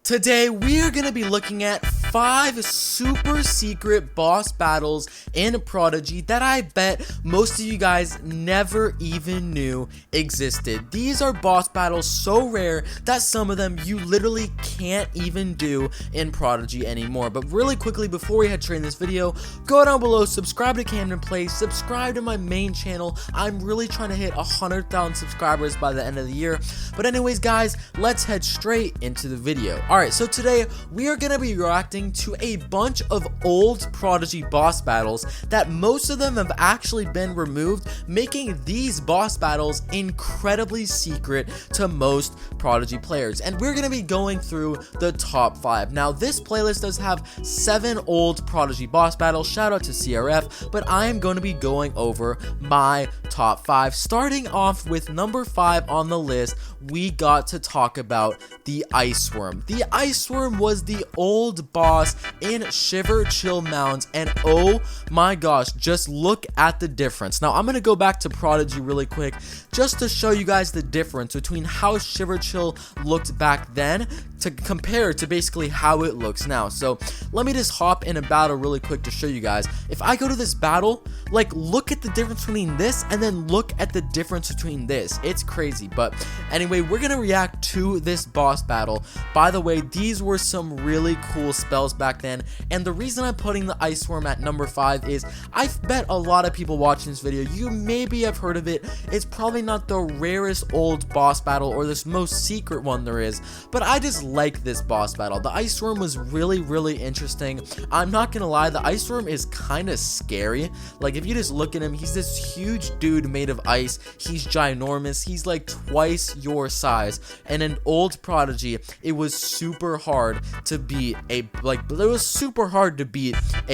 Today, we are going to be looking at 5 super secret boss battles in Prodigy that I bet most of you guys never even knew existed. These are boss battles so rare that some of them you literally can't even do in Prodigy anymore. But really quickly, before we head straight in this video, go down below, subscribe to Camden Plays, subscribe to my main channel. I'm really trying to hit 100,000 subscribers by the end of the year. But anyways, guys, let's head straight into the video. Alright, so today we are going to be reacting to a bunch of old Prodigy boss battles that most of them have actually been removed, making these boss battles incredibly secret to most Prodigy players. And we're going to be going through the top 5. Now, this playlist does have 7 old Prodigy boss battles, shout out to CRF, but I am going to be going over my top 5. Starting off with number 5 on the list, we got to talk about the Iceworm. The Iceworm was the old boss in Shiver Chill Mounds, and oh my gosh, just look at the difference. Now I'm gonna go back to Prodigy really quick just to show you guys the difference between how Shiver Chill looked back then to compare to basically how it looks now. So let me just hop in a battle really quick to show you guys. If I go to this battle, like, look at the difference between this and then look at the difference between this. It's crazy. But anyway, we're gonna react to this boss battle. By the way, these were some really cool spells back then, and the reason I'm putting the Iceworm at number 5 is I bet a lot of people watching this video, you maybe have heard of it. It's probably not the rarest old boss battle or this most secret one there is, but I just like this boss battle. The Iceworm was really interesting. I'm not gonna lie, the Iceworm is kind of scary. Like, if you just look at him, he's this huge dude made of ice. He's ginormous. He's like twice your size. And in old Prodigy, it was super hard to beat a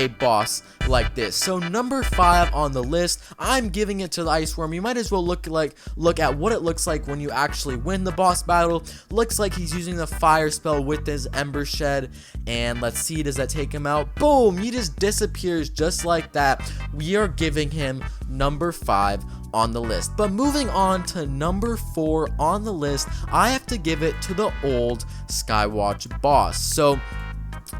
boss like this. So number 5 on the list, I'm giving it to the Iceworm. You might as well look at what it looks like when you actually win the boss battle. Looks like he's using the fire spell with his Ember Shed, and let's see, does that take him out? Boom, he just disappears just like that. We are giving him number 5 on the list. But moving on to number 4 on the list, I have to give it to the old Skywatch boss. So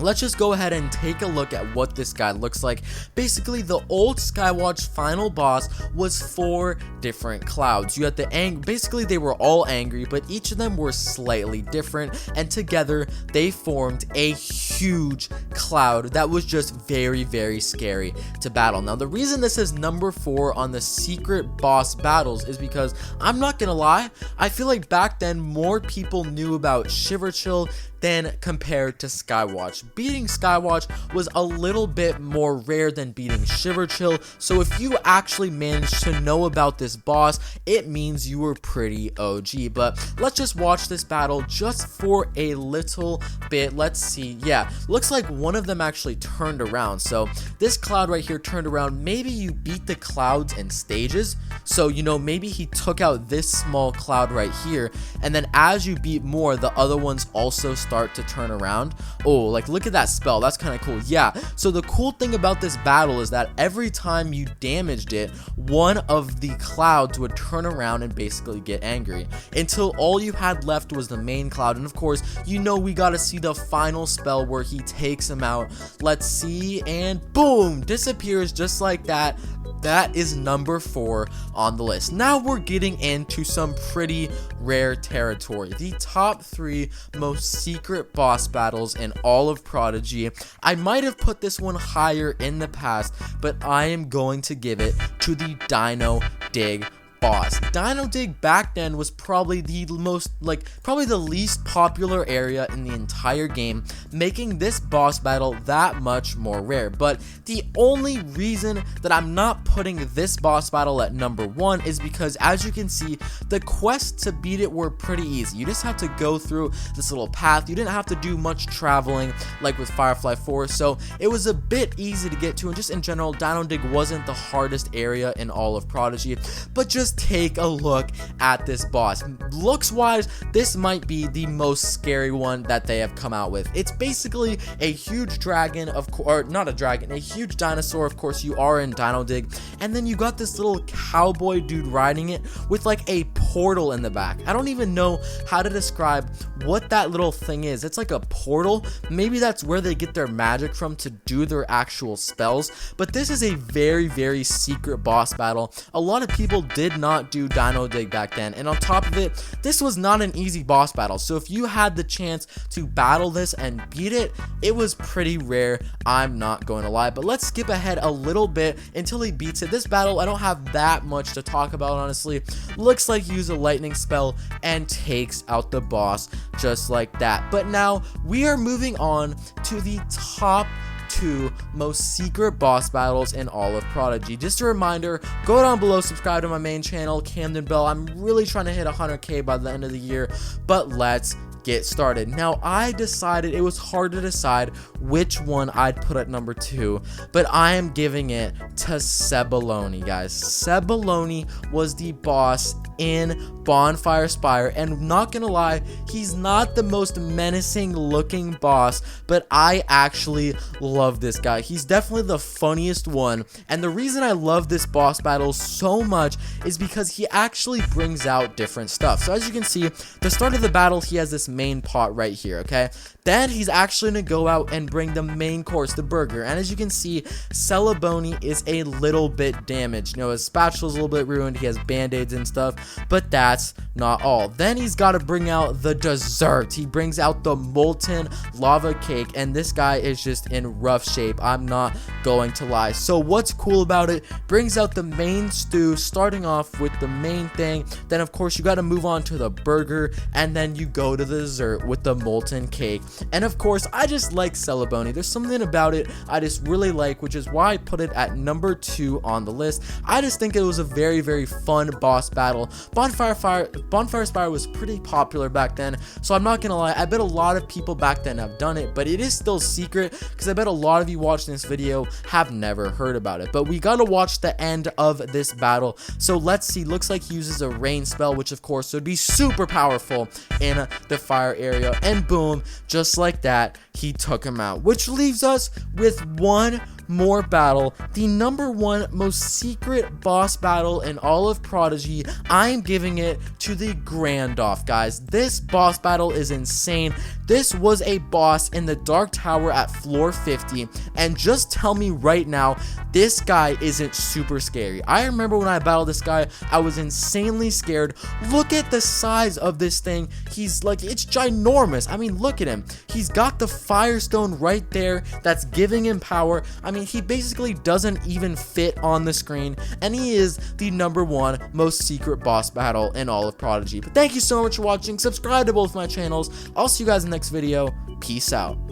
let's just go ahead and take a look at what this guy looks like. Basically, the old Skywatch final boss was 4 different clouds. You had basically they were all angry, but each of them were slightly different, and together they formed a huge cloud that was just very scary to battle. Now, the reason this is number 4 on the secret boss battles is because, I'm not gonna lie, I feel like back then more people knew about Shiver Chill than compared to Skywatch. Beating Skywatch was a little bit more rare than beating Shiver Chill, so if you actually managed to know about this boss, it means you were pretty OG. But let's just watch this battle just for a little bit. Let's see. Yeah, looks like one of them actually turned around. So this cloud right here turned around. Maybe you beat the clouds in stages. So, you know, maybe he took out this small cloud right here, and then as you beat more, the other ones also start to turn around. Oh, like, look at that spell. That's kind of cool. Yeah, so the cool thing about this battle is that every time you damaged it, one of the clouds would turn around and basically get angry until all you had left was the main cloud. And of course, you know, we got to see the final spell where he takes him out. Let's see, and boom, disappears just like that. That is number 4 on the list. Now we're getting into some pretty rare territory. The top 3 most secret boss battles in all of Prodigy. I might have put this one higher in the past, but I am going to give it to the Dino Dig boss. Dino Dig back then was probably the least popular area in the entire game, making this boss battle that much more rare. But the only reason that I'm not putting this boss battle at number 1 is because, as you can see, the quests to beat it were pretty easy. You just had to go through this little path. You didn't have to do much traveling like with Firefly 4, so it was a bit easy to get to, and just in general, Dino Dig wasn't the hardest area in all of Prodigy. But just just take a look at this boss. Looks wise, this might be the most scary one that they have come out with. It's basically a huge dragon, or not a dragon, a huge dinosaur. Of course, you are in Dino Dig, and then you got this little cowboy dude riding it with like a portal in the back. I don't even know how to describe what that little thing is. It's like a portal. Maybe that's where they get their magic from to do their actual spells, but this is a very, very secret boss battle. A lot of people did not do Dino Dig back then, and on top of it, this was not an easy boss battle. So if you had the chance to battle this and beat it, it was pretty rare, I'm not going to lie. But let's skip ahead a little bit until he beats it. This battle, I don't have that much to talk about, honestly. Looks like he used a lightning spell and takes out the boss just like that. But now we are moving on to the top 2 most secret boss battles in all of Prodigy. Just a reminder, go down below, subscribe to my main channel, Camden Bell. I'm really trying to hit 100k by the end of the year, but let's get started. Now, I decided it was hard to decide which one I'd put at number 2, but I am giving it to Sebaloney, guys. Sebaloney was the boss in Bonfire Spire, and not gonna lie, he's not the most menacing looking boss, but I actually love this guy. He's definitely the funniest one, and the reason I love this boss battle so much is because he actually brings out different stuff. So as you can see, the start of the battle, he has this main pot right here, okay? Then he's actually gonna go out and bring the main course, the burger, and as you can see, Sebaloney is a little bit damaged. You know, his spatula's a little bit ruined, he has band-aids and stuff, but that's not all. Then he's got to bring out the dessert. He brings out the molten lava cake, and this guy is just in rough shape, I'm not going to lie. So what's cool about it, brings out the main stew, starting off with the main thing, then of course you got to move on to the burger, and then you go to the dessert with the molten cake. And of course, I just like Sebaloney. There's something about it I just really like, which is why I put it at number 2 on the list. I just think it was a very, very fun boss battle. Bonfire Spire was pretty popular back then, so I'm not gonna lie, I bet a lot of people back then have done it, but it is still secret, because I bet a lot of you watching this video have never heard about it. But we gotta watch the end of this battle, so let's see. Looks like he uses a rain spell, which of course would be super powerful in the fire area, and boom, just like that, he took him out, which leaves us with one more battle, the number 1 most secret boss battle in all of Prodigy. I am giving it to the Grandoff, guys. This boss battle is insane. This was a boss in the Dark Tower at floor 50, and just tell me right now, this guy isn't super scary. I remember when I battled this guy, I was insanely scared. Look at the size of this thing. He's like, it's ginormous. I mean, look at him. He's got the Firestone right there that's giving him power. I mean, he basically doesn't even fit on the screen, and he is the number 1 most secret boss battle in all of Prodigy. But thank you so much for watching. Subscribe to both my channels. I'll see you guys in the next video. Peace out.